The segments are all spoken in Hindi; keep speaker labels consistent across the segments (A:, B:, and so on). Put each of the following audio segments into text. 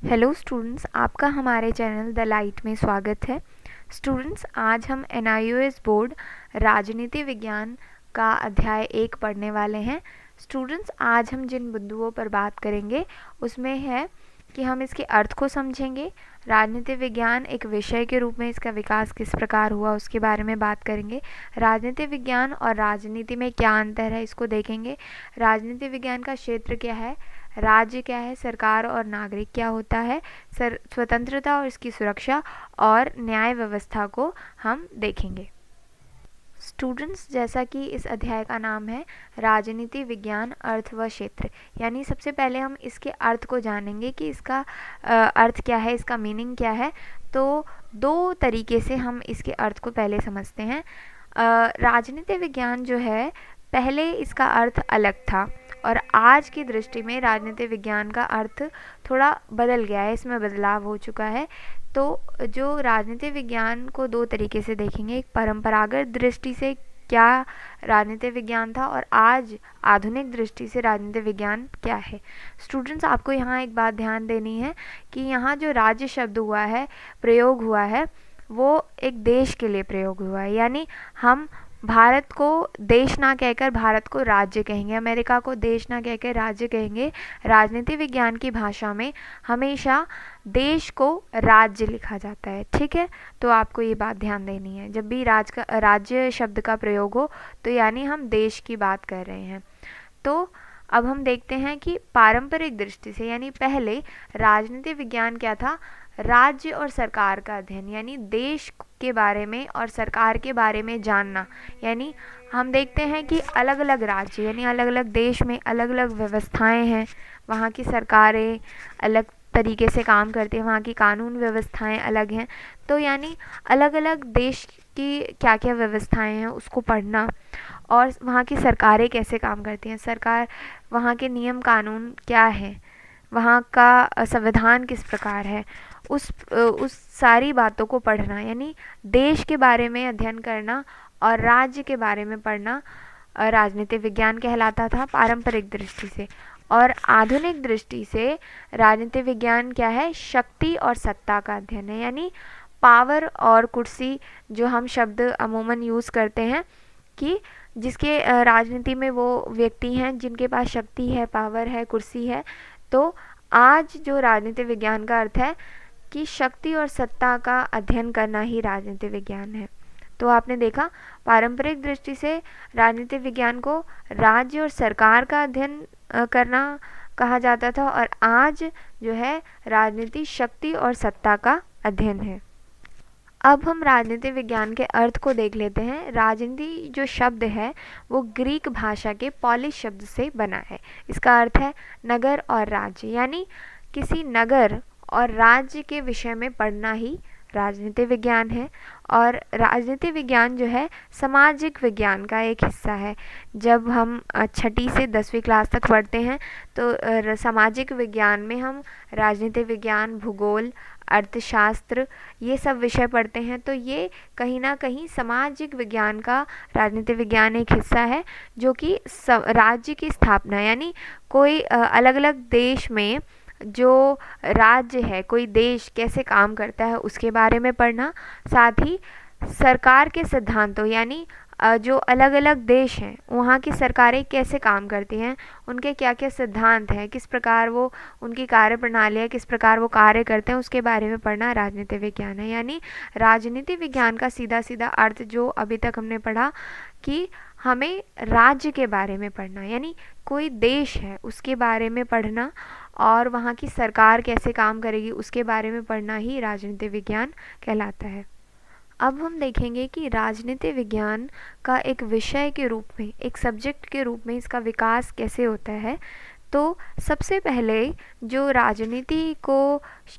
A: हेलो स्टूडेंट्स, आपका हमारे चैनल द लाइट में स्वागत है। स्टूडेंट्स, आज हम NIOS बोर्ड राजनीति विज्ञान का अध्याय 1 पढ़ने वाले हैं। स्टूडेंट्स, आज हम जिन बिंदुओं पर बात करेंगे उसमें है कि हम इसके अर्थ को समझेंगे, राजनीति विज्ञान एक विषय के रूप में इसका विकास किस प्रकार हुआ उसके बारे में बात करेंगे, राजनीति विज्ञान और राजनीति में क्या अंतर है इसको देखेंगे, राजनीति विज्ञान का क्षेत्र क्या है, राज्य क्या है, सरकार और नागरिक क्या होता है, स्वतंत्रता और इसकी सुरक्षा और न्याय व्यवस्था को हम देखेंगे। स्टूडेंट्स, जैसा कि इस अध्याय का नाम है राजनीति विज्ञान अर्थ व क्षेत्र, यानी सबसे पहले हम इसके अर्थ को जानेंगे कि इसका अर्थ क्या है, इसका मीनिंग क्या है। तो दो तरीके से हम इसके अर्थ को पहले समझते हैं। राजनीति विज्ञान जो है, पहले इसका अर्थ अलग था और आज की दृष्टि में राजनीति विज्ञान का अर्थ थोड़ा बदल गया है, इसमें बदलाव हो चुका है। तो जो राजनीति विज्ञान को दो तरीके से देखेंगे, एक परंपरागत दृष्टि से क्या राजनीति विज्ञान था और आज आधुनिक दृष्टि से राजनीति विज्ञान क्या है। स्टूडेंट्स, आपको यहाँ एक बात ध्यान देनी है कि यहाँ जो राज्य शब्द हुआ है, प्रयोग हुआ है, वो एक देश के लिए प्रयोग हुआ है, यानी हम भारत को देश ना कहकर भारत को राज्य कहेंगे, अमेरिका को देश ना कहकर राज्य कहेंगे। राजनीति विज्ञान की भाषा में हमेशा देश को राज्य लिखा जाता है, ठीक है। तो आपको ये बात ध्यान देनी है, जब भी राज्य शब्द का प्रयोग हो तो यानी हम देश की बात कर रहे हैं। तो अब हम देखते हैं कि पारंपरिक दृष्टि से, यानी पहले राजनीति विज्ञान क्या था, राज्य और सरकार का अध्ययन, यानी देश के बारे में और सरकार के बारे में जानना। यानी हम देखते हैं कि अलग अलग राज्य यानी अलग अलग देश में अलग अलग व्यवस्थाएं हैं, वहाँ की सरकारें अलग तरीके से काम करती हैं, वहाँ की कानून व्यवस्थाएं अलग हैं। तो यानी अलग अलग देश की क्या क्या व्यवस्थाएं हैं उसको पढ़ना, और वहाँ की सरकारें कैसे काम करती हैं, सरकार वहाँ के नियम कानून क्या है, वहाँ का संविधान किस प्रकार है, उस सारी बातों को पढ़ना, यानी देश के बारे में अध्ययन करना और राज्य के बारे में पढ़ना राजनीति विज्ञान कहलाता था पारंपरिक दृष्टि से। और आधुनिक दृष्टि से राजनीति विज्ञान क्या है, शक्ति और सत्ता का अध्ययन है, यानी पावर और कुर्सी जो हम शब्द अमूमन यूज़ करते हैं कि जिसके राजनीति में वो व्यक्ति हैं जिनके पास शक्ति है, पावर है, कुर्सी है। तो आज जो राजनीति विज्ञान का अर्थ है कि शक्ति और सत्ता का अध्ययन करना ही राजनीति विज्ञान है। तो आपने देखा, पारंपरिक दृष्टि से राजनीति विज्ञान को राज्य और सरकार का अध्ययन करना कहा जाता था, और आज जो है राजनीति शक्ति और सत्ता का अध्ययन है। अब हम राजनीति विज्ञान के अर्थ को देख लेते हैं। राजनीति जो शब्द है वो ग्रीक भाषा के पॉलिश शब्द से बना है। इसका अर्थ है नगर और राज्य, यानी किसी नगर और राज्य के विषय में पढ़ना ही राजनीति विज्ञान है। और राजनीति विज्ञान जो है सामाजिक विज्ञान का एक हिस्सा है। जब हम छठी से 10वीं क्लास तक पढ़ते हैं तो सामाजिक विज्ञान में हम राजनीति विज्ञान, भूगोल, अर्थशास्त्र ये सब विषय पढ़ते हैं। तो ये कहीं ना कहीं सामाजिक विज्ञान का राजनीति विज्ञान एक हिस्सा है, जो कि राज्य की स्थापना, यानी कोई अलग अलग देश में जो राज्य है, कोई देश कैसे काम करता है उसके बारे में पढ़ना, साथ ही सरकार के सिद्धांतों, यानी जो अलग अलग देश हैं वहाँ की सरकारें कैसे काम करती हैं, उनके क्या क्या सिद्धांत हैं, किस प्रकार वो उनकी कार्य प्रणाली है, किस प्रकार वो कार्य करते हैं, उसके बारे में पढ़ना राजनीति विज्ञान है। यानी राजनीति विज्ञान का सीधा सीधा अर्थ जो अभी तक हमने पढ़ा कि हमें राज्य के बारे में पढ़ना, यानी कोई देश है उसके बारे में पढ़ना और वहाँ की सरकार कैसे काम करेगी उसके बारे में पढ़ना ही राजनीति विज्ञान कहलाता है। अब हम देखेंगे कि राजनीति विज्ञान का एक विषय के रूप में, एक सब्जेक्ट के रूप में इसका विकास कैसे होता है। तो सबसे पहले जो राजनीति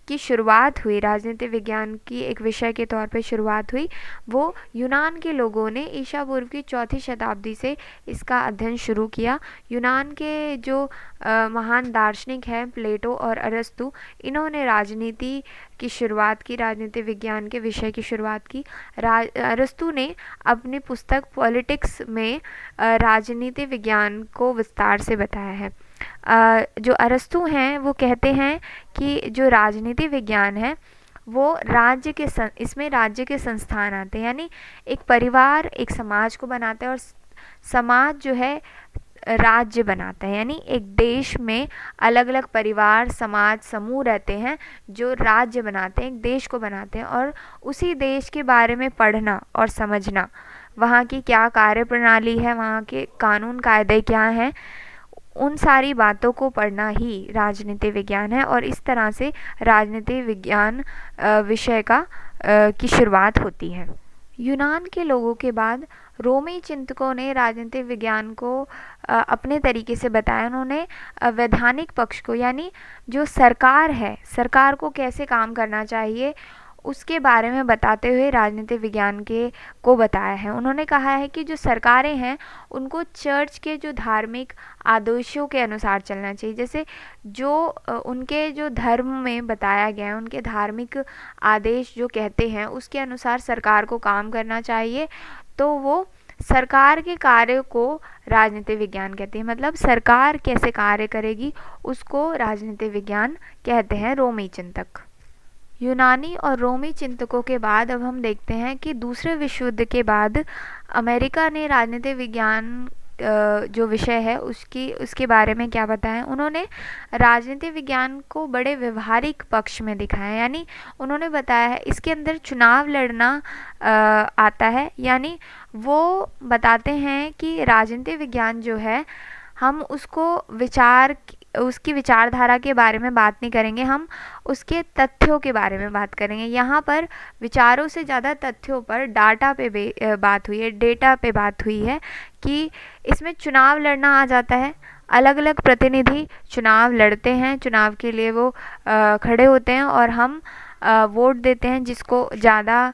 A: की शुरुआत हुई, राजनीति विज्ञान की एक विषय के तौर पे शुरुआत हुई, वो यूनान के लोगों ने ईसा पूर्व की 4वीं शताब्दी से इसका अध्ययन शुरू किया। यूनान के जो महान दार्शनिक हैं प्लेटो और अरस्तु, इन्होंने राजनीति की शुरुआत की, राजनीति विज्ञान के विषय की शुरुआत की। अरस्तु ने अपनी पुस्तक पॉलिटिक्स में राजनीति विज्ञान को विस्तार से बताया है। जो अरस्तु हैं वो कहते हैं कि जो राजनीति विज्ञान है वो इसमें राज्य के संस्थान आते हैं, यानी एक परिवार एक समाज को बनाता है और समाज जो है राज्य बनाता है, यानी एक देश में अलग अलग परिवार समाज समूह रहते हैं जो राज्य बनाते हैं, एक देश को बनाते हैं। और उसी देश के बारे में पढ़ना और समझना, वहाँ की क्या कार्य प्रणाली है, वहाँ के कानून कायदे क्या हैं, उन सारी बातों को पढ़ना ही राजनीति विज्ञान है। और इस तरह से राजनीति विज्ञान विषय की शुरुआत होती है। यूनान के लोगों के बाद रोमी चिंतकों ने राजनीतिक विज्ञान को अपने तरीके से बताया। उन्होंने वैधानिक पक्ष को, यानी जो सरकार है, सरकार को कैसे काम करना चाहिए उसके बारे में बताते हुए राजनीतिक विज्ञान को बताया है। उन्होंने कहा है कि जो सरकारें हैं उनको चर्च के जो धार्मिक आदर्शों के अनुसार चलना चाहिए, जैसे जो उनके जो धर्म में बताया गया है, उनके धार्मिक आदेश जो कहते हैं उसके अनुसार सरकार को काम करना चाहिए। तो वो सरकार के कार्य को राजनीतिक विज्ञान कहते हैं, मतलब सरकार कैसे कार्य करेगी उसको राजनीतिक विज्ञान कहते हैं रोमी चिंतक। यूनानी और रोमी चिंतकों के बाद अब हम देखते हैं कि दूसरे विश्व युद्ध के बाद अमेरिका ने राजनीतिक विज्ञान जो विषय है उसके बारे में क्या बताया। उन्होंने राजनीतिक विज्ञान को बड़े व्यवहारिक पक्ष में दिखाया, यानी उन्होंने बताया है इसके अंदर चुनाव लड़ना आता है, यानी वो बताते हैं कि राजनीतिक विज्ञान जो है हम उसकी विचारधारा के बारे में बात नहीं करेंगे, हम उसके तथ्यों के बारे में बात करेंगे। यहाँ पर विचारों से ज़्यादा तथ्यों पर डाटा पे बात हुई है, डेटा पे बात हुई है कि इसमें चुनाव लड़ना आ जाता है। अलग अलग प्रतिनिधि चुनाव लड़ते हैं, चुनाव के लिए वो खड़े होते हैं और हम वोट देते हैं। जिसको ज़्यादा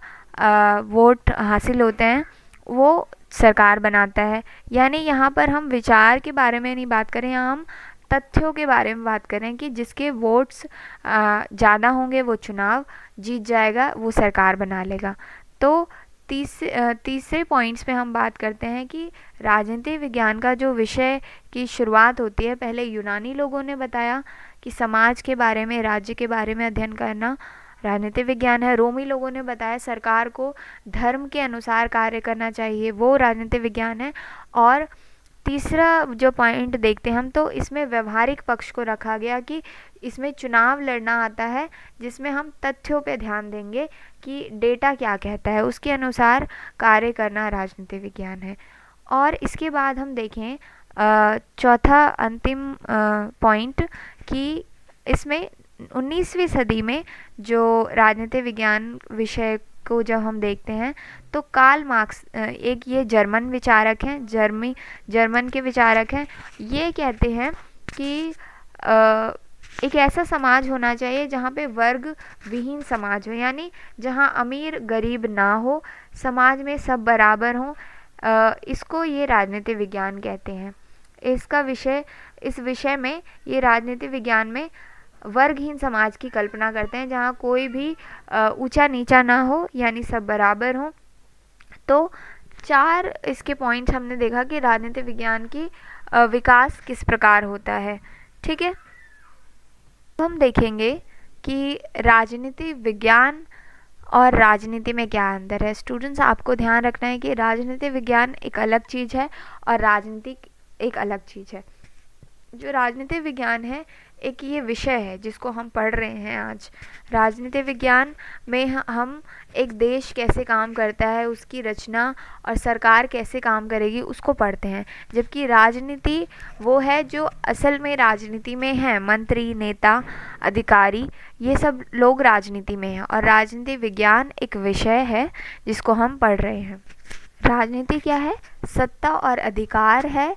A: वोट हासिल होते हैं वो सरकार बनाता है। यानी यहाँ पर हम विचार के बारे में नहीं बात करें, यहाँ हम तथ्यों के बारे में बात करें कि जिसके वोट्स ज़्यादा होंगे वो चुनाव जीत जाएगा, वो सरकार बना लेगा। तो तीसरे पॉइंट्स पे हम बात करते हैं कि राजनीतिक विज्ञान का जो विषय की शुरुआत होती है, पहले यूनानी लोगों ने बताया कि समाज के बारे में, राज्य के बारे में अध्ययन करना राजनीतिक विज्ञान है। रोमी लोगों ने बताया सरकार को धर्म के अनुसार कार्य करना चाहिए, वो राजनीतिक विज्ञान है। और तीसरा जो पॉइंट देखते हैं हम, तो इसमें व्यवहारिक पक्ष को रखा गया कि इसमें चुनाव लड़ना आता है, जिसमें हम तथ्यों पे ध्यान देंगे कि डेटा क्या कहता है, उसके अनुसार कार्य करना राजनीतिक विज्ञान है। और इसके बाद हम देखें चौथा अंतिम पॉइंट कि इसमें 19वीं सदी में जो राजनीतिक विज्ञान विषय को जब हम देखते हैं तो कार्ल मार्क्स, एक ये जर्मन विचारक हैं, जर्मन के विचारक हैं, ये कहते हैं कि एक ऐसा समाज होना चाहिए जहाँ पे वर्ग विहीन समाज हो, यानी जहाँ अमीर गरीब ना हो, समाज में सब बराबर हों। इसको ये राजनीतिक विज्ञान कहते हैं। इस विषय में ये राजनीतिक विज्ञान में वर्गहीन समाज की कल्पना करते हैं जहाँ कोई भी ऊंचा नीचा ना हो, यानी सब बराबर हो। तो 4 इसके पॉइंट्स हमने देखा कि राजनीतिक विज्ञान की विकास किस प्रकार होता है। ठीक है, तो हम देखेंगे कि राजनीतिक विज्ञान और राजनीति में क्या अंतर है। स्टूडेंट्स, आपको ध्यान रखना है कि राजनीतिक विज्ञान एक अलग चीज़ है और राजनीतिक एक अलग चीज़ है। जो राजनीतिक विज्ञान है एक ये विषय है जिसको हम पढ़ रहे हैं आज। राजनीतिक विज्ञान में हम एक देश कैसे काम करता है, उसकी रचना और सरकार कैसे काम करेगी उसको पढ़ते हैं, जबकि राजनीति वो है जो असल में राजनीति में है, मंत्री, नेता, अधिकारी, ये सब लोग राजनीति में हैं। और राजनीतिक विज्ञान एक विषय है जिसको हम पढ़ रहे हैं। राजनीति क्या है? सत्ता और अधिकार है,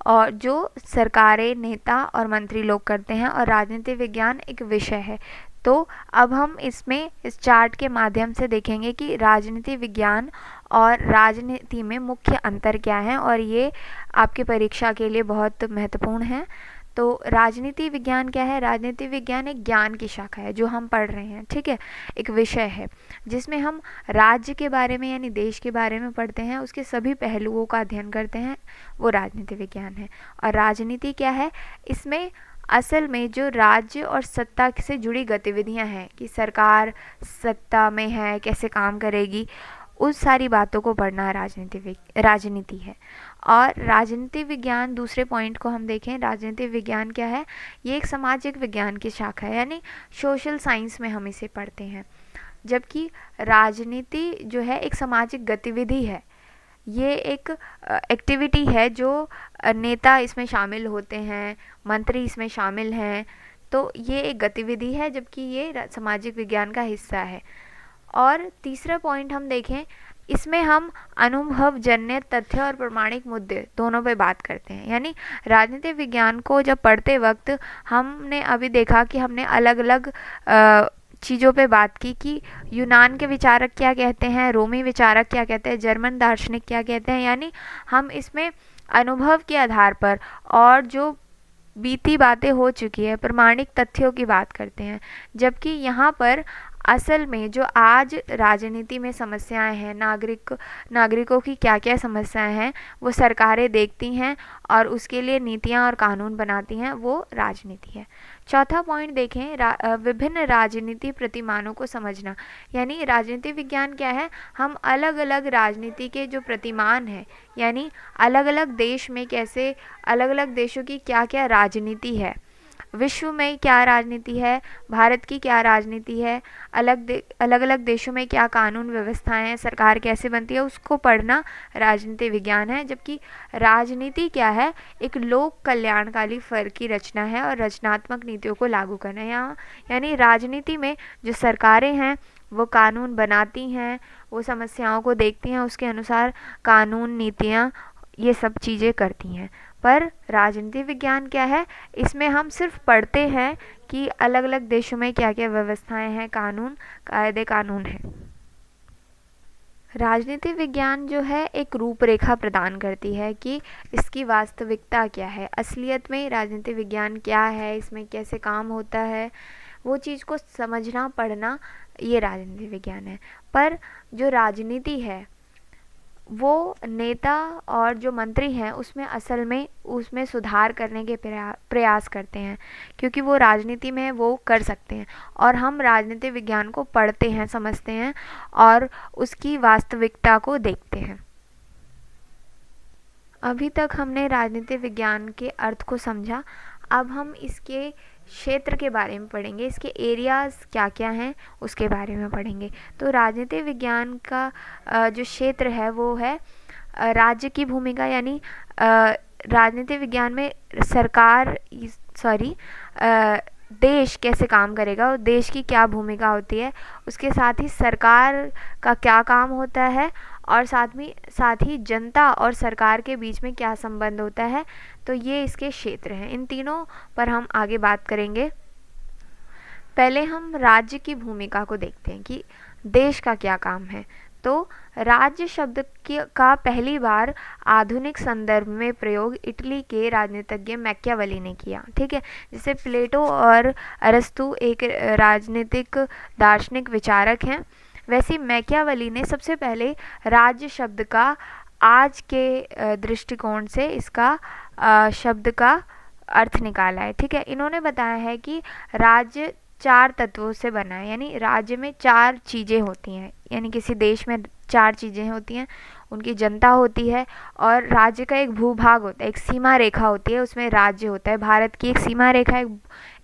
A: और जो सरकारें, नेता और मंत्री लोग करते हैं, और राजनीतिक विज्ञान एक विषय है। तो अब हम इसमें इस चार्ट के माध्यम से देखेंगे कि राजनीतिक विज्ञान और राजनीति में मुख्य अंतर क्या है, और ये आपकी परीक्षा के लिए बहुत महत्वपूर्ण है। तो राजनीति विज्ञान क्या है? राजनीति विज्ञान एक ज्ञान की शाखा है जो हम पढ़ रहे हैं, ठीक है, एक विषय है जिसमें हम राज्य के बारे में यानी देश के बारे में पढ़ते हैं, उसके सभी पहलुओं का अध्ययन करते हैं, वो राजनीति विज्ञान है। और राजनीति क्या है? इसमें असल में जो राज्य और सत्ता से जुड़ी गतिविधियां हैं कि सरकार सत्ता में है, कैसे काम करेगी, उस सारी बातों को पढ़ना राजनीति है। और राजनीति विज्ञान, दूसरे पॉइंट को हम देखें, राजनीति विज्ञान क्या है? ये एक सामाजिक विज्ञान की शाखा है, यानी सोशल साइंस में हम इसे पढ़ते हैं। जबकि राजनीति जो है एक सामाजिक गतिविधि है, ये एक एक्टिविटी है जो नेता इसमें शामिल होते हैं, मंत्री इसमें शामिल हैं, तो ये एक गतिविधि है, जबकि ये सामाजिक विज्ञान का हिस्सा है। और तीसरा पॉइंट हम देखें, इसमें हम अनुभवजन्य तथ्य और प्रमाणिक मुद्दे दोनों पे बात करते हैं। यानी राजनीतिक विज्ञान को जब पढ़ते वक्त हमने अभी देखा कि हमने अलग अलग चीज़ों पे बात की कि यूनान के विचारक क्या कहते हैं, रोमी विचारक क्या कहते हैं, जर्मन दार्शनिक क्या कहते हैं, यानी हम इसमें अनुभव के आधार पर और जो बीती बातें हो चुकी है, प्रमाणिक तथ्यों की बात करते हैं। जबकि यहाँ पर असल में जो आज राजनीति में समस्याएं हैं, नागरिकों की क्या क्या समस्याएं हैं, वो सरकारें देखती हैं और उसके लिए नीतियां और कानून बनाती हैं, वो राजनीति है। चौथा पॉइंट देखें, विभिन्न राजनीति प्रतिमानों को समझना। यानी राजनीति विज्ञान क्या है? हम अलग अलग राजनीति के जो प्रतिमान हैं, यानी अलग अलग देश में कैसे, अलग अलग देशों की क्या क्या राजनीति है, विश्व में क्या राजनीति है, भारत की क्या राजनीति है, अलग अलग देशों में क्या कानून व्यवस्थाएं हैं, सरकार कैसे बनती है, उसको पढ़ना राजनीति विज्ञान है। जबकि राजनीति क्या है? एक लोक कल्याणकारी फर्क की रचना है और रचनात्मक नीतियों को लागू करना है। यहाँ यानी राजनीति में जो सरकारें हैं वो कानून बनाती हैं, वो समस्याओं को देखती हैं, उसके अनुसार कानून, नीतियाँ, ये सब चीज़ें करती हैं। पर राजनीति विज्ञान क्या है? इसमें हम सिर्फ पढ़ते हैं कि अलग अलग देशों में क्या क्या व्यवस्थाएं हैं, कानून हैं। राजनीति विज्ञान जो है एक रूपरेखा प्रदान करती है कि इसकी वास्तविकता क्या है, असलियत में राजनीति विज्ञान क्या है, इसमें कैसे काम होता है, वो चीज़ को समझना, पढ़ना, ये राजनीति विज्ञान है। पर जो राजनीति है वो नेता और जो मंत्री हैं उसमें सुधार करने के प्रयास करते हैं, क्योंकि वो राजनीति में वो कर सकते हैं। और हम राजनीति विज्ञान को पढ़ते हैं, समझते हैं और उसकी वास्तविकता को देखते हैं। अभी तक हमने राजनीति विज्ञान के अर्थ को समझा। अब हम इसके क्षेत्र के बारे में पढ़ेंगे, इसके एरियाज़ क्या क्या हैं उसके बारे में पढ़ेंगे। तो राजनीति विज्ञान का जो क्षेत्र है वो है राज्य की भूमिका, यानी राजनीति विज्ञान में देश कैसे काम करेगा और देश की क्या भूमिका होती है, उसके साथ ही सरकार का क्या काम होता है और साथ ही जनता और सरकार के बीच में क्या संबंध होता है। तो ये इसके क्षेत्र हैं, इन तीनों पर हम आगे बात करेंगे। पहले हम राज्य की भूमिका को देखते हैं कि देश का क्या काम है। तो राज्य शब्द का पहली बार आधुनिक संदर्भ में प्रयोग इटली के राजनीतिज्ञ मैकियावेली ने किया, ठीक है। जैसे प्लेटो और अरस्तु एक राजनीतिक दार्शनिक विचारक हैं, वैसे मैकियावेली ने सबसे पहले राज्य शब्द का आज के दृष्टिकोण से इसका शब्द का अर्थ निकाला है, ठीक है। इन्होंने बताया है कि राज्य 4 तत्वों से बना है, यानी राज्य में 4 चीज़ें होती हैं, यानी किसी देश में 4 चीज़ें होती हैं, उनकी जनता होती है और राज्य का एक भूभाग होता है, एक सीमा रेखा होती है, उसमें राज्य होता है। भारत की एक सीमा रेखा,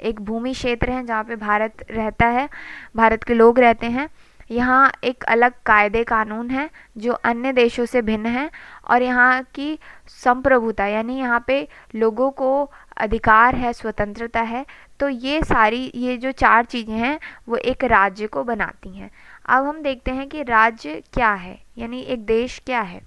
A: एक भूमि क्षेत्र है जहाँ पे भारत रहता है, भारत के लोग रहते हैं। यहाँ एक अलग कायदे कानून है जो अन्य देशों से भिन्न है और यहाँ की संप्रभुता, यानी यहाँ पे लोगों को अधिकार है, स्वतंत्रता है। तो ये जो 4 चीज़ें हैं वो एक राज्य को बनाती हैं। अब हम देखते हैं कि राज्य क्या है, यानी एक देश क्या है।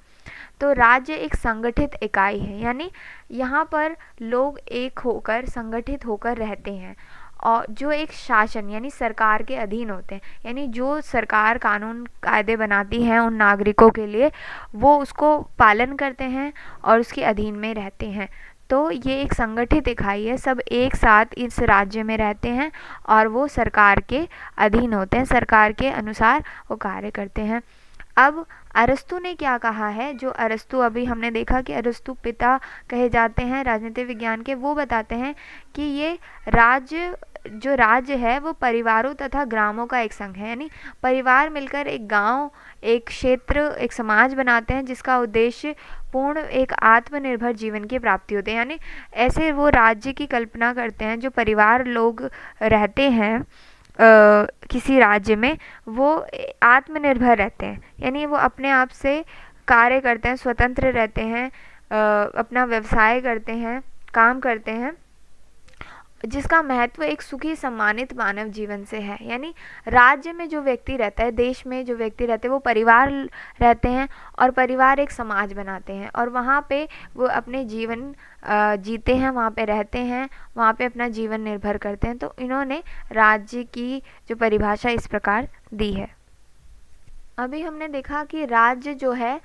A: तो राज्य एक संगठित इकाई है, यानी यहाँ पर लोग एक होकर, संगठित होकर रहते हैं और जो एक शासन यानी सरकार के अधीन होते हैं, यानी जो सरकार कानून कायदे बनाती है उन नागरिकों के लिए, वो उसको पालन करते हैं और उसके अधीन में रहते हैं। तो ये एक संगठित इकाई है, सब एक साथ इस राज्य में रहते हैं और वो सरकार के अधीन होते हैं, सरकार के अनुसार वो कार्य करते हैं। अब अरस्तु ने क्या कहा है, जो अरस्तु अभी हमने देखा कि अरस्तु पिता कहे जाते हैं राजनीतिक विज्ञान के, वो बताते हैं कि ये राज्य है वो परिवारों तथा ग्रामों का एक संघ है, यानी परिवार मिलकर एक गांव, एक क्षेत्र, एक समाज बनाते हैं जिसका उद्देश्य पूर्ण एक आत्मनिर्भर जीवन की प्राप्ति होती है। यानी ऐसे वो राज्य की कल्पना करते हैं, जो परिवार लोग रहते हैं किसी राज्य में, वो आत्मनिर्भर रहते हैं, यानी वो अपने आप से कार्य करते हैं, स्वतंत्र रहते हैं, अपना व्यवसाय करते हैं, काम करते हैं, जिसका महत्व एक सुखी सम्मानित मानव जीवन से है। यानी राज्य में जो व्यक्ति रहता है, देश में जो व्यक्ति रहते हैं, वो परिवार रहते हैं और परिवार एक समाज बनाते हैं और वहाँ पे वो अपने जीवन जीते हैं, वहाँ पे रहते हैं, वहाँ पे अपना जीवन निर्भर करते हैं। तो इन्होंने राज्य की जो परिभाषा इस प्रकार दी है। अभी हमने देखा कि राज्य जो है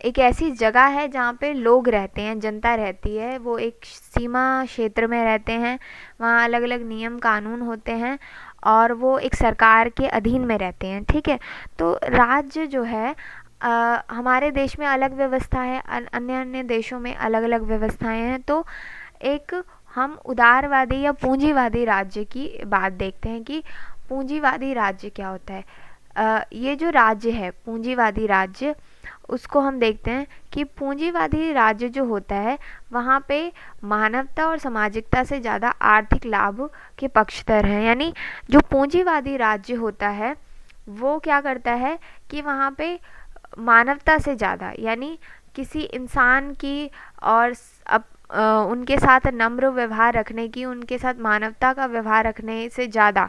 A: एक ऐसी जगह है जहाँ पे लोग रहते हैं, जनता रहती है, वो एक सीमा क्षेत्र में रहते हैं, वहाँ अलग अलग नियम कानून होते हैं और वो एक सरकार के अधीन में रहते हैं। ठीक है, तो राज्य जो है हमारे देश में अलग व्यवस्था है, अन्य अन्य देशों में अलग अलग व्यवस्थाएं हैं। तो एक हम उदारवादी या पूंजीवादी राज्य की बात देखते हैं कि पूंजीवादी राज्य क्या होता है। ये जो राज्य है पूंजीवादी राज्य, उसको हम देखते हैं कि पूंजीवादी राज्य जो होता है वहाँ पे मानवता और सामाजिकता से ज़्यादा आर्थिक लाभ के पक्षधर हैं। यानी जो पूंजीवादी राज्य होता है वो क्या करता है कि वहाँ पे मानवता से ज़्यादा, यानी किसी इंसान की और उनके साथ नम्र व्यवहार रखने की, उनके साथ मानवता का व्यवहार रखने से ज़्यादा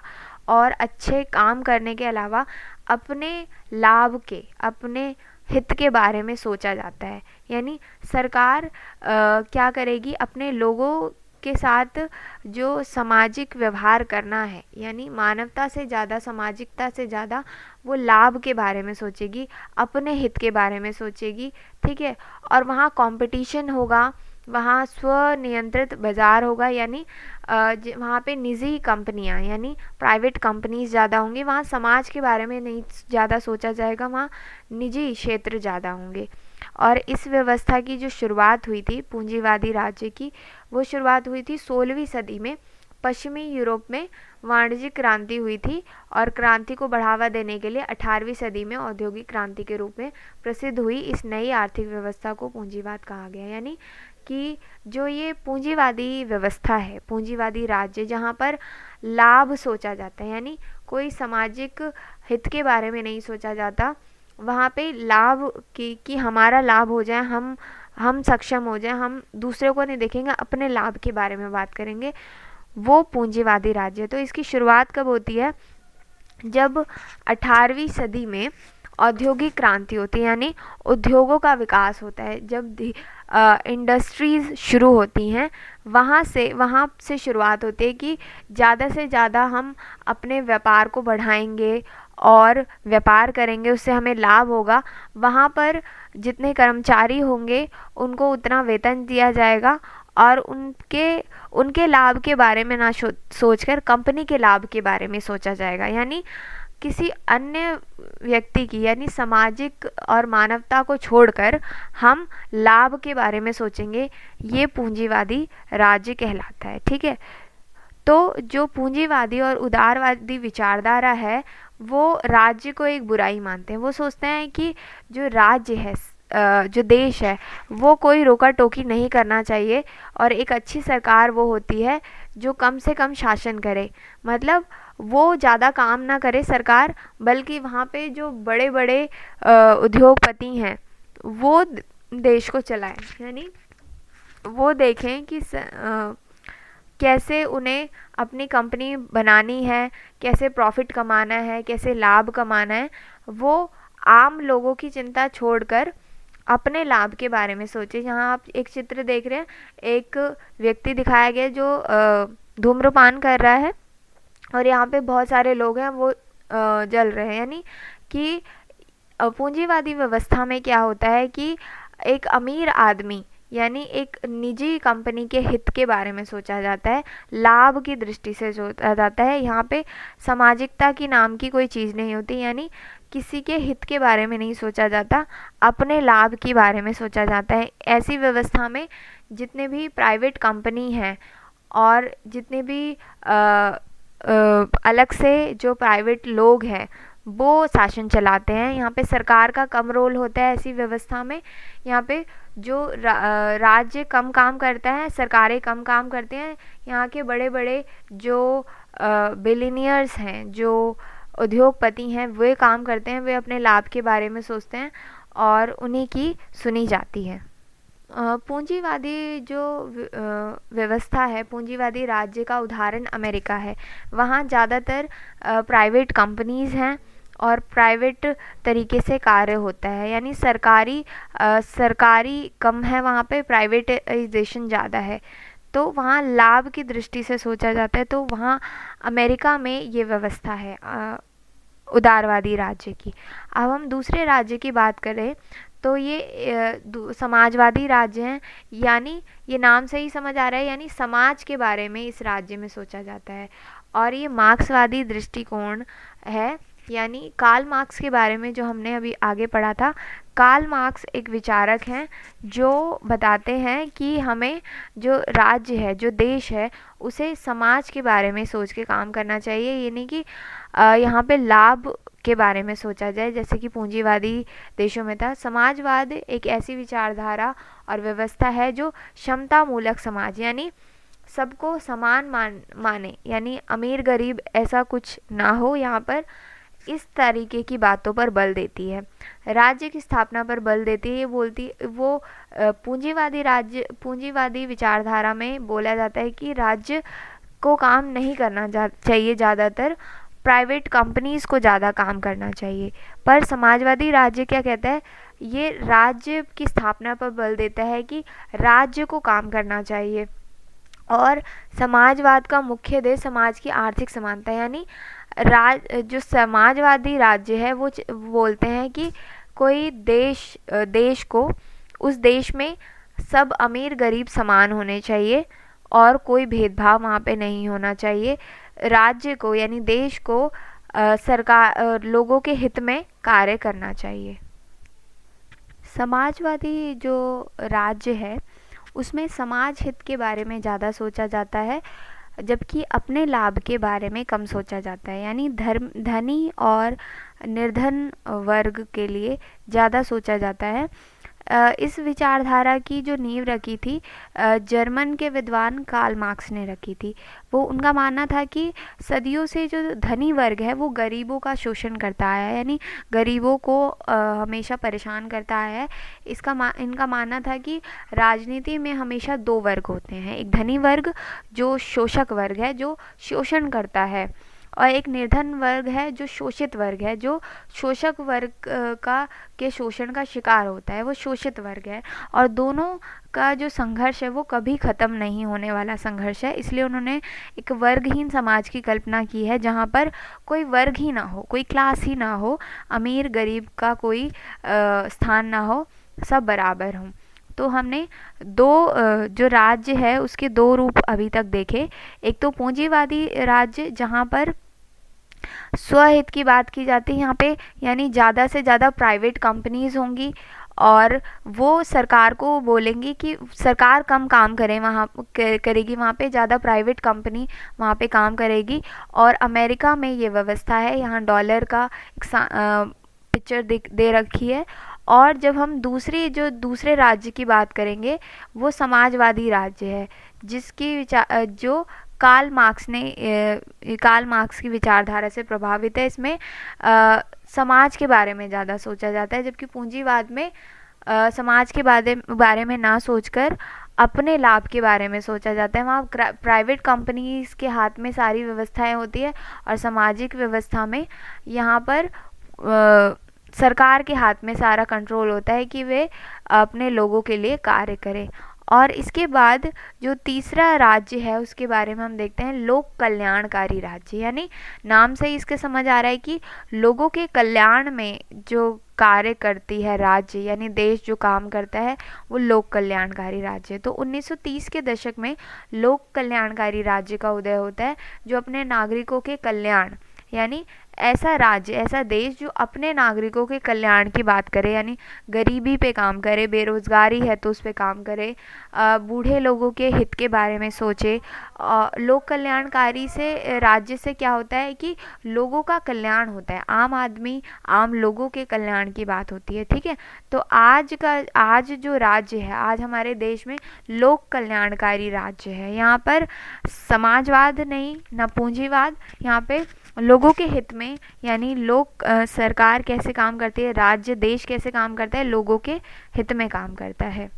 A: और अच्छे काम करने के अलावा अपने लाभ के, अपने हित के बारे में सोचा जाता है। यानी सरकार क्या करेगी, अपने लोगों के साथ जो सामाजिक व्यवहार करना है, यानी मानवता से ज़्यादा, सामाजिकता से ज़्यादा वो लाभ के बारे में सोचेगी, अपने हित के बारे में सोचेगी। ठीक है, और वहाँ कंपटीशन होगा, वहाँ स्वनियंत्रित बाज़ार होगा, यानी वहाँ पे निजी कंपनियाँ यानी प्राइवेट कंपनीज ज़्यादा होंगी, वहाँ समाज के बारे में नहीं ज़्यादा सोचा जाएगा, वहाँ निजी क्षेत्र ज़्यादा होंगे। और इस व्यवस्था की जो शुरुआत हुई थी पूंजीवादी राज्य की, वो शुरुआत हुई थी 16वीं सदी में। पश्चिमी यूरोप में वाणिज्यिक क्रांति हुई थी और क्रांति को बढ़ावा देने के लिए 18वीं सदी में औद्योगिक क्रांति के रूप में प्रसिद्ध हुई इस नई आर्थिक व्यवस्था को पूंजीवाद कहा गया। यानी कि जो ये पूंजीवादी व्यवस्था है, पूंजीवादी राज्य, जहाँ पर लाभ सोचा जाता है, यानी कोई सामाजिक हित के बारे में नहीं सोचा जाता, वहाँ पे लाभ कि हमारा लाभ हो जाए, हम सक्षम हो जाए, हम दूसरे को नहीं देखेंगे, अपने लाभ के बारे में बात करेंगे, वो पूंजीवादी राज्य। तो इसकी शुरुआत कब होती है, जब 18वीं सदी में औद्योगिक क्रांति होती है, यानी उद्योगों का विकास होता है, जब इंडस्ट्रीज़ शुरू होती हैं, वहाँ से शुरुआत होती है कि ज़्यादा से ज़्यादा हम अपने व्यापार को बढ़ाएंगे और व्यापार करेंगे, उससे हमें लाभ होगा। वहाँ पर जितने कर्मचारी होंगे उनको उतना वेतन दिया जाएगा और उनके लाभ के बारे में ना सोचकर कंपनी के लाभ के बारे में सोचा जाएगा। यानी किसी अन्य व्यक्ति की, यानी सामाजिक और मानवता को छोड़कर हम लाभ के बारे में सोचेंगे, ये पूंजीवादी राज्य कहलाता है। ठीक है, तो जो पूंजीवादी और उदारवादी विचारधारा है वो राज्य को एक बुराई मानते हैं। वो सोचते हैं कि जो राज्य है, जो देश है, वो कोई रोका टोकी नहीं करना चाहिए और एक अच्छी सरकार वो होती है जो कम से कम शासन करे, मतलब वो ज़्यादा काम ना करे सरकार, बल्कि वहाँ पे जो बड़े बड़े उद्योगपति हैं वो देश को चलाएं। यानी वो देखें कि कैसे उन्हें अपनी कंपनी बनानी है, कैसे प्रॉफिट कमाना है, कैसे लाभ कमाना है। वो आम लोगों की चिंता छोड़कर अपने लाभ के बारे में सोचे। यहाँ आप एक चित्र देख रहे हैं, एक व्यक्ति दिखाया गया जो धूम्रपान कर रहा है और यहाँ पे बहुत सारे लोग हैं वो जल रहे हैं। यानी कि पूंजीवादी व्यवस्था में क्या होता है कि एक अमीर आदमी यानी एक निजी कंपनी के हित के बारे में सोचा जाता है, लाभ की दृष्टि से सोचा जाता है। यहाँ पे सामाजिकता की नाम की कोई चीज़ नहीं होती, यानी किसी के हित के बारे में नहीं सोचा जाता, अपने लाभ के बारे में सोचा जाता है। ऐसी व्यवस्था में जितने भी प्राइवेट कंपनी हैं और जितने भी अलग से जो प्राइवेट लोग हैं वो शासन चलाते हैं। यहाँ पे सरकार का कम रोल होता है ऐसी व्यवस्था में। यहाँ पे जो राज्य कम काम करता है, सरकारें कम काम करते हैं। यहाँ के बड़े बड़े जो बिलियनियर्स हैं, जो उद्योगपति हैं, वे काम करते हैं, वे अपने लाभ के बारे में सोचते हैं और उन्हीं की सुनी जाती है। पूंजीवादी जो व्यवस्था है, पूंजीवादी राज्य का उदाहरण अमेरिका है। वहाँ ज़्यादातर प्राइवेट कंपनीज़ हैं और प्राइवेट तरीके से कार्य होता है, यानी सरकारी कम है, वहाँ पे प्राइवेटाइजेशन ज़्यादा है, तो वहाँ लाभ की दृष्टि से सोचा जाता है। तो वहाँ अमेरिका में ये व्यवस्था है उदारवादी राज्य की। अब हम दूसरे राज्य की बात करें तो ये समाजवादी राज्य हैं, यानी ये नाम से ही समझ आ रहा है, यानी समाज के बारे में इस राज्य में सोचा जाता है। और ये मार्क्सवादी दृष्टिकोण है, यानी कार्ल मार्क्स के बारे में जो हमने अभी आगे पढ़ा था। कार्ल मार्क्स एक विचारक हैं जो बताते हैं कि हमें जो राज्य है, जो देश है, उसे समाज के बारे में सोच के काम करना चाहिए, ये नहीं कि यहाँ पे लाभ के बारे में सोचा जाए जैसे कि पूंजीवादी देशों में था। समाजवाद एक ऐसी विचारधारा और व्यवस्था है जो क्षमता मूलक समाज, यानी सबको समान माने, यानी अमीर गरीब ऐसा कुछ ना हो, यहाँ पर इस तरीके की बातों पर बल देती है। राज्य की स्थापना पर बल देती है। वो पूंजीवादी विचारधारा में बोला जाता है कि राज्य को काम नहीं करना चाहिए, ज़्यादातर प्राइवेट कंपनीज को ज़्यादा काम करना चाहिए। पर समाजवादी राज्य क्या कहता है, ये राज्य की स्थापना पर बल देता है कि राज्य को काम करना चाहिए। और समाजवाद का मुख्य उद्देश्य समाज की आर्थिक समानता, यानी जो समाजवादी राज्य है वो बोलते हैं कि कोई देश को, उस देश में सब अमीर गरीब समान होने चाहिए और कोई भेदभाव वहाँ पे नहीं होना चाहिए। राज्य को यानी देश को सरकार लोगों के हित में कार्य करना चाहिए। समाजवादी जो राज्य है उसमें समाज हित के बारे में ज़्यादा सोचा जाता है, जबकि अपने लाभ के बारे में कम सोचा जाता है, यानी धनी और निर्धन वर्ग के लिए ज़्यादा सोचा जाता है। इस विचारधारा की जो नींव रखी थी जर्मन के विद्वान कार्ल मार्क्स ने रखी थी। वो उनका मानना था कि सदियों से जो धनी वर्ग है वो गरीबों का शोषण करता आया है, यानी गरीबों को हमेशा परेशान करता आया है। इनका मानना था कि राजनीति में हमेशा दो वर्ग होते हैं, एक धनी वर्ग जो शोषक वर्ग है, जो शोषण करता है, और एक निर्धन वर्ग है जो शोषित वर्ग है, जो शोषक वर्ग के शोषण का शिकार होता है, वो शोषित वर्ग है। और दोनों का जो संघर्ष है वो कभी ख़त्म नहीं होने वाला संघर्ष है। इसलिए उन्होंने एक वर्गहीन समाज की कल्पना की है, जहाँ पर कोई वर्ग ही ना हो, कोई क्लास ही ना हो, अमीर गरीब का कोई स्थान ना हो, सब बराबर हों। तो हमने जो राज्य है उसके दो रूप अभी तक देखे। एक तो पूंजीवादी राज्य जहाँ पर स्वहित की बात की जाती है, यहाँ पे यानी ज़्यादा से ज़्यादा प्राइवेट कंपनीज होंगी और वो सरकार को बोलेंगी कि सरकार कम काम करे, वहाँ करेगी, वहाँ पे ज़्यादा प्राइवेट कंपनी वहाँ पे काम करेगी। और अमेरिका में ये व्यवस्था है, यहाँ डॉलर का एक पिक्चर दे रखी है। और जब हम दूसरे राज्य की बात करेंगे वो समाजवादी राज्य है, जिसकी जो कार्ल मार्क्स की विचारधारा से प्रभावित है। इसमें समाज के बारे में ज़्यादा सोचा जाता है, जबकि पूंजीवाद में समाज के बारे में ना सोचकर अपने लाभ के बारे में सोचा जाता है। वहाँ प्राइवेट कंपनीज के हाथ में सारी व्यवस्थाएं होती है और सामाजिक व्यवस्था में यहाँ पर सरकार के हाथ में सारा कंट्रोल होता है कि वे अपने लोगों के लिए कार्य करें। और इसके बाद जो तीसरा राज्य है उसके बारे में हम देखते हैं लोक कल्याणकारी राज्य, यानी नाम से ही इसके समझ आ रहा है कि लोगों के कल्याण में जो कार्य करती है राज्य यानी देश जो काम करता है वो लोक कल्याणकारी राज्य है। तो 1930 के दशक में लोक कल्याणकारी राज्य का उदय होता है जो अपने नागरिकों के कल्याण यानी ऐसा राज्य ऐसा देश जो अपने नागरिकों के कल्याण की बात करे, यानी गरीबी पे काम करे, बेरोजगारी है तो उस पे काम करे, बूढ़े लोगों के हित के बारे में सोचे। लोक कल्याणकारी से राज्य से क्या होता है कि लोगों का कल्याण होता है, आम आदमी आम लोगों के कल्याण की बात होती है। ठीक है, तो आज जो राज्य है, आज हमारे देश में लोक कल्याणकारी राज्य है। यहाँ पर समाजवाद नहीं न पूंजीवाद, यहाँ पे लोगों के हित में यानी सरकार कैसे काम करती है, राज्य देश कैसे काम करता है, लोगों के हित में काम करता है।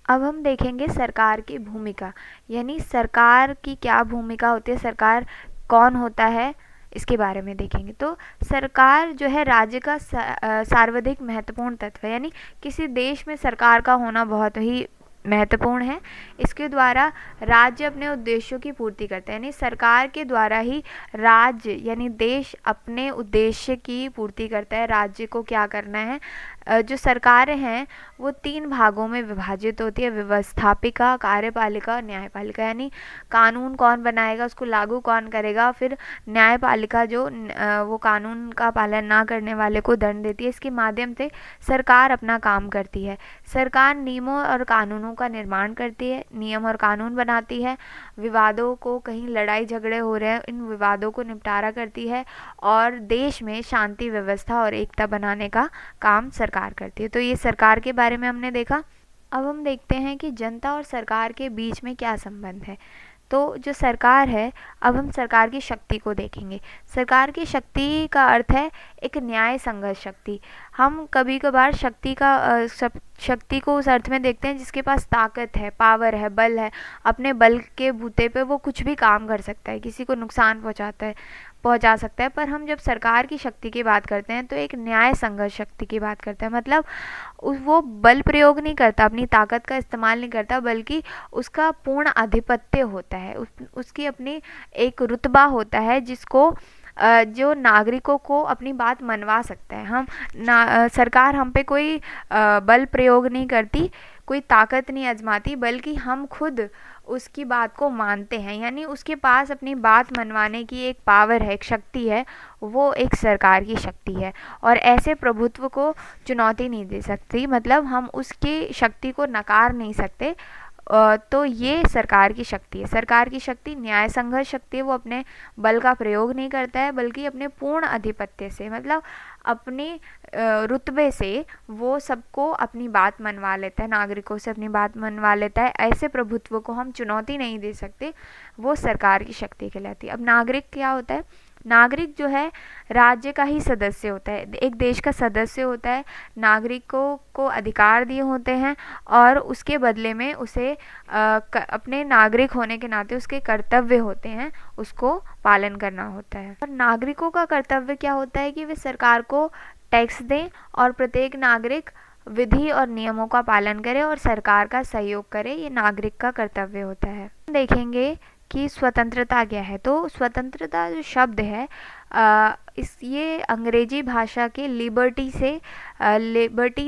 A: अब हम देखेंगे सरकार की भूमिका, यानी सरकार की क्या भूमिका होती है, सरकार कौन होता है, इसके बारे में देखेंगे। तो सरकार जो है राज्य का सर्वाधिक महत्वपूर्ण तत्व है, यानी किसी देश में सरकार का होना बहुत ही महत्वपूर्ण है। इसके द्वारा राज्य अपने उद्देश्यों की पूर्ति करता है, यानी सरकार के द्वारा ही राज्य यानी देश अपने उद्देश्य की पूर्ति करता है। राज्य को क्या करना है, जो सरकारें हैं वो 3 भागों में विभाजित होती है, व्यवस्थापिका, कार्यपालिका और न्यायपालिका। यानी कानून कौन बनाएगा, उसको लागू कौन करेगा, फिर न्यायपालिका जो वो कानून का पालन ना करने वाले को दंड देती है। इसके माध्यम से सरकार अपना काम करती है। सरकार नियमों और कानूनों का निर्माण करती है, नियम और कानून बनाती है, विवादों को, कहीं लड़ाई झगड़े हो रहे हैं इन विवादों को निपटारा करती है और देश में शांति व्यवस्था और एकता बनाने का काम सरकार करती है। तो ये सरकार के बारे में हमने देखा। अब हम देखते हैं कि जनता और सरकार के बीच में क्या संबंध है। तो जो सरकार है, अब हम सरकार की शक्ति को देखेंगे। सरकार की शक्ति का अर्थ है एक न्याय संगत शक्ति। हम कभी कभार शक्ति को उस अर्थ में देखते हैं जिसके पास ताकत है, पावर है, बल है, अपने बल के बूते पे वो कुछ भी काम कर सकता है, किसी को नुकसान पहुंचा सकता है। पर हम जब सरकार की शक्ति की बात करते हैं तो एक न्याय संगत शक्ति की बात करते हैं। मतलब वो बल प्रयोग नहीं करता, अपनी ताकत का इस्तेमाल नहीं करता, बल्कि उसका पूर्ण आधिपत्य होता है, उसकी अपनी एक रुतबा होता है जिसको जो नागरिकों को अपनी बात मनवा सकता है। सरकार हम पे कोई बल प्रयोग नहीं करती, कोई ताकत नहीं आजमाती, बल्कि हम खुद उसकी बात को मानते हैं, यानी उसके पास अपनी बात मनवाने की एक पावर है, एक शक्ति है, वो एक सरकार की शक्ति है। और ऐसे प्रभुत्व को चुनौती नहीं दे सकती, मतलब हम उसकी शक्ति को नकार नहीं सकते। तो ये सरकार की शक्ति है। सरकार की शक्ति न्याय संगत शक्ति है, वो अपने बल का प्रयोग नहीं करता है, बल्कि अपने पूर्ण आधिपत्य से, मतलब अपने रुतबे से वो सबको अपनी बात मनवा लेता है, नागरिकों से अपनी बात मनवा लेता है। ऐसे प्रभुत्व को हम चुनौती नहीं दे सकते, वो सरकार की शक्ति कहलाती है। अब नागरिक क्या होता है, नागरिक जो है राज्य का ही सदस्य होता है, एक देश का सदस्य होता है, नागरिकों को अधिकार दिए होते हैं और उसके बदले में उसे अपने नागरिक होने के नाते उसके कर्तव्य होते हैं, उसको पालन करना होता है। और नागरिकों का कर्तव्य क्या होता है कि वे सरकार को टैक्स दें और प्रत्येक नागरिक विधि और नियमों का पालन करे और सरकार का सहयोग करे, ये नागरिक का कर्तव्य होता है। देखेंगे कि स्वतंत्रता क्या है। तो स्वतंत्रता जो शब्द है ये अंग्रेजी भाषा के लिबर्टी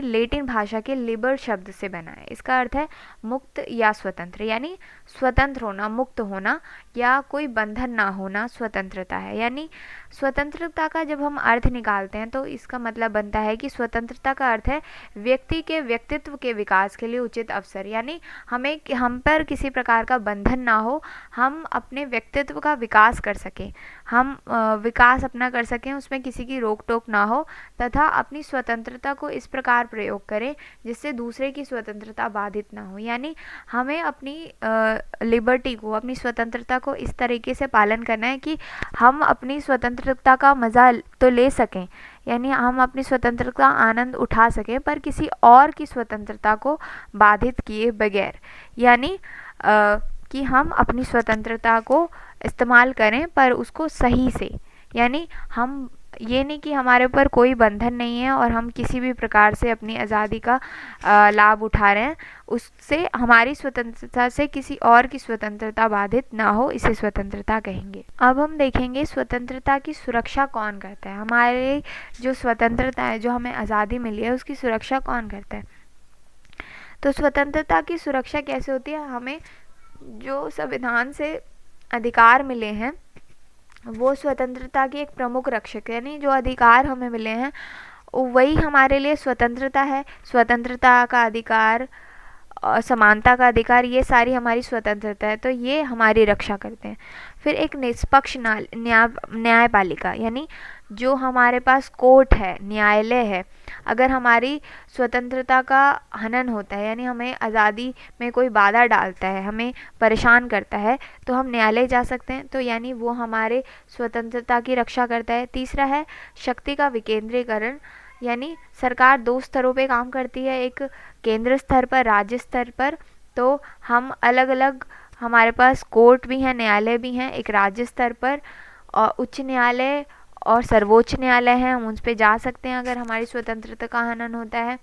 A: लैटिन भाषा के लिबर शब्द से बना है। इसका अर्थ है मुक्त या स्वतंत्र, यानी स्वतंत्र होना, मुक्त होना या कोई बंधन ना होना स्वतंत्रता है। यानी स्वतंत्रता का जब हम अर्थ निकालते हैं तो इसका मतलब बनता है कि स्वतंत्रता का अर्थ है व्यक्ति के व्यक्तित्व के विकास के लिए उचित अवसर, यानी हम पर किसी प्रकार का बंधन ना हो, हम अपने व्यक्तित्व का विकास कर सकें, हम विकास अपना कर सकें, उसमें किसी की रोक टोक ना हो, तथा अपनी स्वतंत्रता को इस प्रकार प्रयोग करें जिससे दूसरे की स्वतंत्रता बाधित ना हो। यानी हमें अपनी लिबर्टी को, अपनी स्वतंत्रता को इस तरीके से पालन करना है कि हम अपनी स्वतंत्रता का मज़ा तो ले सकें, यानी हम अपनी स्वतंत्रता का आनंद उठा सकें, पर किसी और की स्वतंत्रता को बाधित किए बगैर, यानी कि हम अपनी स्वतंत्रता को इस्तेमाल करें पर उसको सही से, यानी हम ये नहीं कि हमारे ऊपर कोई बंधन नहीं है और हम किसी भी प्रकार से अपनी आज़ादी का लाभ उठा रहे हैं, उससे हमारी स्वतंत्रता से किसी और की स्वतंत्रता बाधित ना हो, इसे स्वतंत्रता कहेंगे। अब हम देखेंगे स्वतंत्रता की सुरक्षा कौन करता है। हमारे जो स्वतंत्रता है, जो हमें आज़ादी मिली है, उसकी सुरक्षा कौन करता है। तो स्वतंत्रता की सुरक्षा कैसे होती है। हमें जो संविधान से अधिकार मिले हैं वो स्वतंत्रता की एक प्रमुख रक्षक, यानी जो अधिकार हमें मिले हैं वही हमारे लिए स्वतंत्रता है। स्वतंत्रता का अधिकार, समानता का अधिकार, ये सारी हमारी स्वतंत्रता है, तो ये हमारी रक्षा करते हैं। फिर एक निष्पक्ष न्यायपालिका, यानी जो हमारे पास कोर्ट है, न्यायालय है, अगर हमारी स्वतंत्रता का हनन होता है, यानी हमें आज़ादी में कोई बाधा डालता है, हमें परेशान करता है, तो हम न्यायालय जा सकते हैं, तो यानी वो हमारे स्वतंत्रता की रक्षा करता है। तीसरा है शक्ति का विकेंद्रीकरण, यानी सरकार दो स्तरों पे काम करती है, एक केंद्र स्तर पर, राज्य स्तर पर। तो हम अलग अलग, हमारे पास कोर्ट भी हैं, न्यायालय भी हैं, एक राज्य स्तर पर और उच्च न्यायालय और सर्वोच्च न्यायालय हैं, हम उन पे जा सकते हैं अगर हमारी स्वतंत्रता का हनन होता है।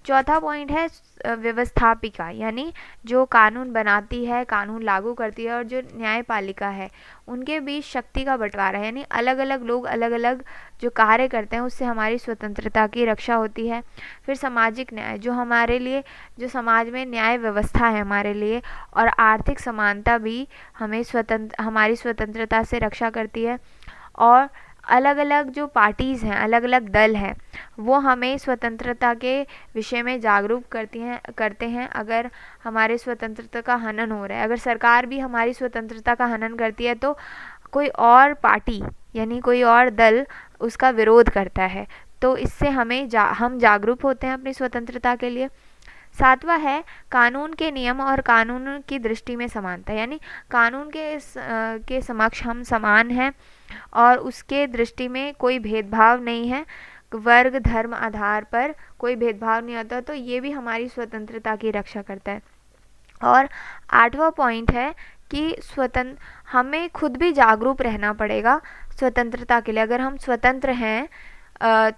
A: चौथा पॉइंट है व्यवस्थापिका, यानी जो कानून बनाती है, कानून लागू करती है, और जो न्यायपालिका है, उनके बीच शक्ति का बंटवारा है, यानी अलग अलग लोग अलग अलग जो कार्य करते हैं, उससे हमारी स्वतंत्रता की रक्षा होती है। फिर सामाजिक न्याय, जो हमारे लिए, जो समाज में न्याय व्यवस्था है हमारे लिए, और आर्थिक समानता भी हमें हमारी स्वतंत्रता से रक्षा करती है। और अलग अलग जो पार्टीज़ हैं, अलग अलग दल हैं, वो हमें स्वतंत्रता के विषय में जागरूक करते हैं अगर हमारे स्वतंत्रता का हनन हो रहा है। अगर सरकार भी हमारी स्वतंत्रता का हनन करती है तो कोई और पार्टी, यानी कोई और दल उसका विरोध करता है, तो इससे हम जागरूक होते हैं अपनी स्वतंत्रता के लिए। सातवां है कानून के नियम और कानून की दृष्टि में समानता, यानी कानून के समक्ष हम समान हैं और उसके दृष्टि में कोई भेदभाव नहीं है, वर्ग धर्म आधार पर कोई भेदभाव नहीं होता, तो ये भी हमारी स्वतंत्रता की रक्षा करता है। और आठवां पॉइंट है कि हमें खुद भी जागरूक रहना पड़ेगा स्वतंत्रता के लिए। अगर हम स्वतंत्र हैं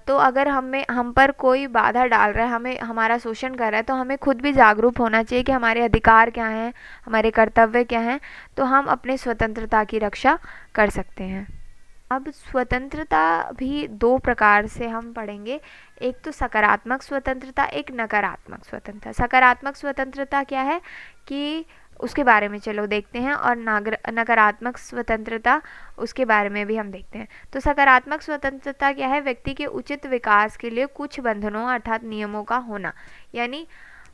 A: तो अगर हम पर कोई बाधा डाल रहा है, हमें हमारा शोषण कर रहा है, तो हमें खुद भी जागरूक होना चाहिए कि हमारे अधिकार क्या हैं, हमारे कर्तव्य क्या हैं, तो हम अपने स्वतंत्रता की रक्षा कर सकते हैं। अब स्वतंत्रता भी दो प्रकार से हम पढ़ेंगे, एक तो सकारात्मक स्वतंत्रता, एक नकारात्मक स्वतंत्रता। सकारात्मक स्वतंत्रता क्या है कि उसके बारे में चलो देखते हैं, और नकारात्मक स्वतंत्रता उसके बारे में भी हम देखते हैं। तो सकारात्मक स्वतंत्रता क्या है, व्यक्ति के उचित विकास के लिए कुछ बंधनों अर्थात नियमों का होना, यानी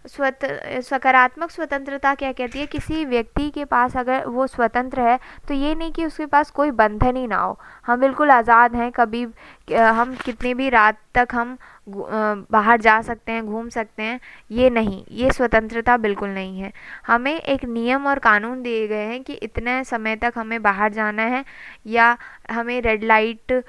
A: सकारात्मक स्वतंत्रता क्या कहती है, किसी व्यक्ति के पास अगर वो स्वतंत्र है तो ये नहीं कि उसके पास कोई बंधन ही ना हो, हम बिल्कुल आज़ाद हैं, कभी हम कितनी भी रात तक हम बाहर जा सकते हैं, घूम सकते हैं, ये नहीं, ये स्वतंत्रता बिल्कुल नहीं है। हमें एक नियम और कानून दिए गए हैं कि इतने समय तक हमें बाहर जाना है, या हमें रेड लाइट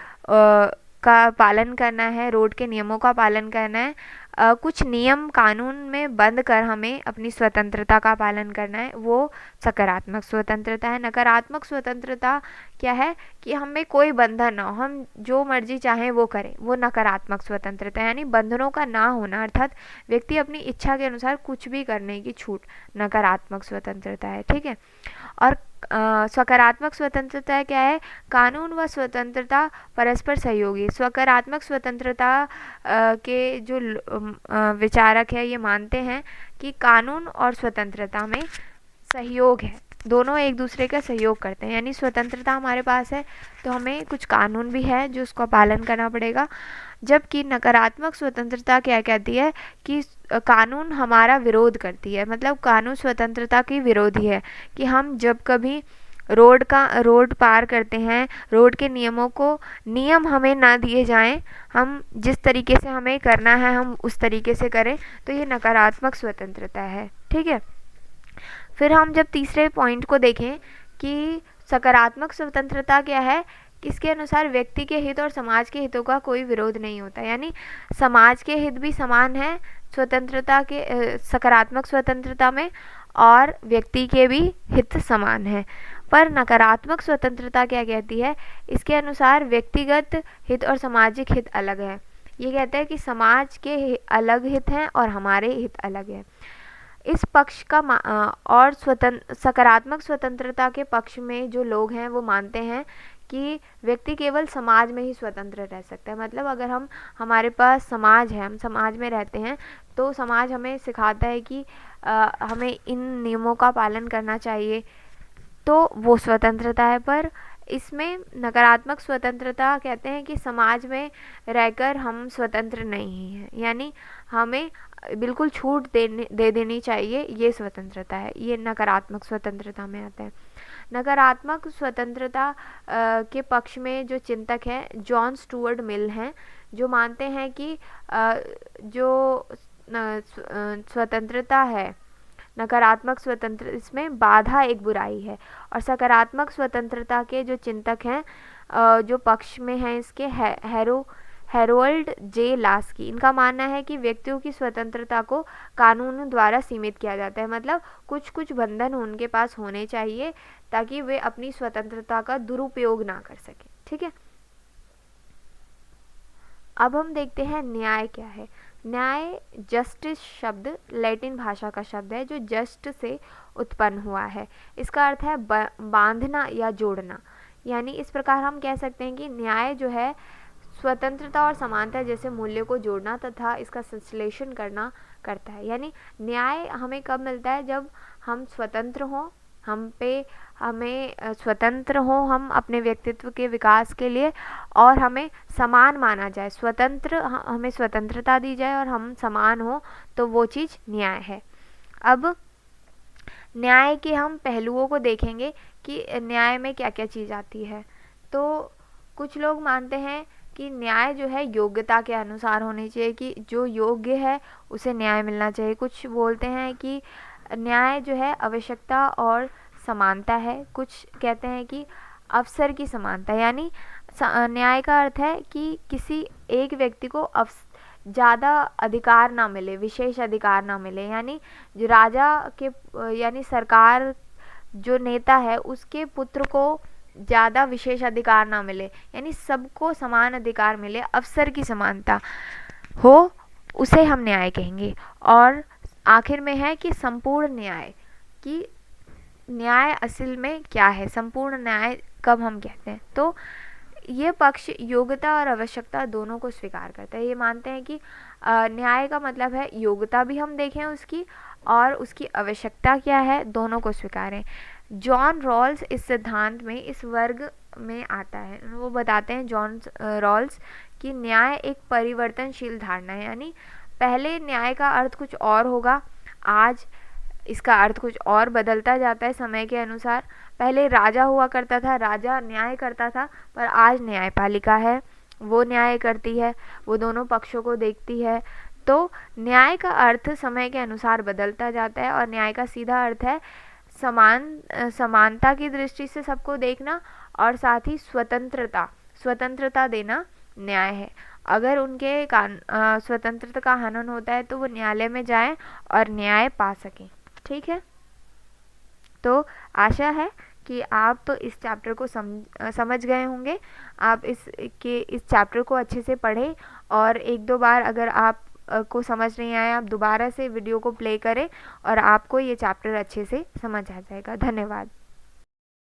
A: का पालन करना है, रोड के नियमों का पालन करना है, कुछ नियम कानून में बंद कर हमें अपनी स्वतंत्रता का पालन करना है, वो सकारात्मक स्वतंत्रता है। नकारात्मक स्वतंत्रता क्या है कि हमें कोई बंधन ना हो, हम जो मर्जी चाहें वो करें, वो नकारात्मक स्वतंत्रता है, यानी बंधनों का ना होना, अर्थात व्यक्ति अपनी इच्छा के अनुसार कुछ भी करने की छूट, नकारात्मक स्वतंत्रता है। ठीक है। और सकारात्मक स्वतंत्रता क्या है, कानून व स्वतंत्रता परस्पर सहयोगी। सकारात्मक स्वतंत्रता के जो विचारक है ये मानते हैं कि कानून और स्वतंत्रता में सहयोग है, दोनों एक दूसरे का सहयोग करते हैं, यानी स्वतंत्रता हमारे पास है तो हमें कुछ कानून भी है जो उसका पालन करना पड़ेगा। जबकि नकारात्मक स्वतंत्रता क्या कहती है कि कानून हमारा विरोध करती है, मतलब कानून स्वतंत्रता की विरोधी है, कि हम जब कभी रोड पार करते हैं, रोड के नियम हमें ना दिए जाएं, हम जिस तरीके से हमें करना है हम उस तरीके से करें, तो ये नकारात्मक स्वतंत्रता है। ठीक है। फिर हम जब तीसरे पॉइंट को देखें कि सकारात्मक स्वतंत्रता क्या है, इसके अनुसार व्यक्ति के हित और समाज के हितों का कोई विरोध नहीं होता, यानी समाज के हित भी समान है स्वतंत्रता के सकारात्मक स्वतंत्रता में, और व्यक्ति के भी हित समान है। पर नकारात्मक स्वतंत्रता क्या कहती है? इसके अनुसार व्यक्तिगत हित और सामाजिक हित अलग है। ये कहता है कि समाज के अलग हित हैं और हमारे हित अलग हैं। इस पक्ष का और सकारात्मक स्वतंत्रता के पक्ष में जो लोग हैं वो मानते हैं कि व्यक्ति केवल समाज में ही स्वतंत्र रह सकता है। मतलब अगर हमारे पास समाज है, हम समाज में रहते हैं, तो समाज हमें सिखाता है कि हमें इन नियमों का पालन करना चाहिए, तो वो स्वतंत्रता है। पर इसमें नकारात्मक स्वतंत्रता कहते हैं कि समाज में रहकर हम स्वतंत्र नहीं हैं, यानी हमें बिल्कुल छूट दे देनी चाहिए, ये स्वतंत्रता है। ये नकारात्मक स्वतंत्रता में आता है। नकारात्मक स्वतंत्रता के पक्ष में जो चिंतक हैं जॉन स्टुअर्ट मिल हैं, जो मानते हैं कि जो स्वतंत्रता है, नकारात्मक स्वतंत्र, इसमें बाधा एक बुराई है। और सकारात्मक स्वतंत्रता के जो चिंतक हैं, जो पक्ष में हैं इसके, हैरोल्ड जे लास्की, इनका मानना है कि व्यक्तियों की स्वतंत्रता को कानून द्वारा सीमित किया जाता है। मतलब कुछ कुछ बंधन उनके पास होने चाहिए ताकि वे अपनी स्वतंत्रता का दुरुपयोग ना कर सके। ठीक है, अब हम देखते हैं न्याय क्या है। न्याय जस्टिस शब्द लैटिन भाषा का शब्द है जो जस्ट से उत्पन्न हुआ है। इसका अर्थ है बांधना या जोड़ना। यानी इस प्रकार हम कह सकते हैं कि न्याय जो है स्वतंत्रता और समानता जैसे मूल्यों को जोड़ना तथा इसका संश्लेषण करता है। यानी न्याय हमें कब मिलता है? जब हम स्वतंत्र हों, हमें स्वतंत्र हो हम अपने व्यक्तित्व के विकास के लिए, और हमें समान माना जाए, हमें स्वतंत्रता दी जाए और हम समान हो, तो वो चीज़ न्याय है। अब न्याय के हम पहलुओं को देखेंगे कि न्याय में क्या क्या चीज़ आती है। तो कुछ लोग मानते हैं कि न्याय जो है योग्यता के अनुसार होनी चाहिए, कि जो योग्य है उसे न्याय मिलना चाहिए। कुछ बोलते हैं कि न्याय जो है आवश्यकता और समानता है। कुछ कहते हैं कि अवसर की समानता, यानी न्याय का अर्थ है कि किसी एक व्यक्ति को ज़्यादा अधिकार ना मिले, विशेष अधिकार ना मिले। यानी जो राजा के यानी सरकार जो नेता है उसके पुत्र को ज़्यादा विशेष अधिकार ना मिले, यानी सबको समान अधिकार मिले, अवसर की समानता हो, उसे हम न्याय कहेंगे। और आखिर में है कि संपूर्ण न्याय, कि न्याय असल में क्या है, संपूर्ण न्याय कब हम कहते हैं। तो ये पक्ष योग्यता और आवश्यकता दोनों को स्वीकार करता है। ये मानते हैं कि न्याय का मतलब है योग्यता भी हम देखें उसकी, और उसकी आवश्यकता क्या है, दोनों को स्वीकारें। जॉन रॉल्स इस सिद्धांत में इस वर्ग में आता है। वो बताते हैं, जॉन रॉल्स, कि न्याय एक परिवर्तनशील धारणा है। यानी पहले न्याय का अर्थ कुछ और होगा, आज इसका अर्थ कुछ और बदलता जाता है समय के अनुसार। पहले राजा हुआ करता था, राजा न्याय करता था, पर आज न्यायपालिका है, वो न्याय करती है, वो दोनों पक्षों को देखती है। तो न्याय का अर्थ समय के अनुसार बदलता जाता है, और न्याय का सीधा अर्थ है समानता की दृष्टि से सबको देखना, और साथ ही स्वतंत्रता देना न्याय है। अगर उनके स्वतंत्रता का हनन होता है तो वो न्यायालय में जाएं और न्याय पा सकें। ठीक है, तो आशा है कि आप तो इस चैप्टर को समझ गए होंगे। आप इस चैप्टर को अच्छे से पढ़ें, और एक दो बार अगर आप को समझ नहीं आया, आप दोबारा से वीडियो को प्ले करें और आपको ये चैप्टर अच्छे से समझ आ जाएगा। धन्यवाद।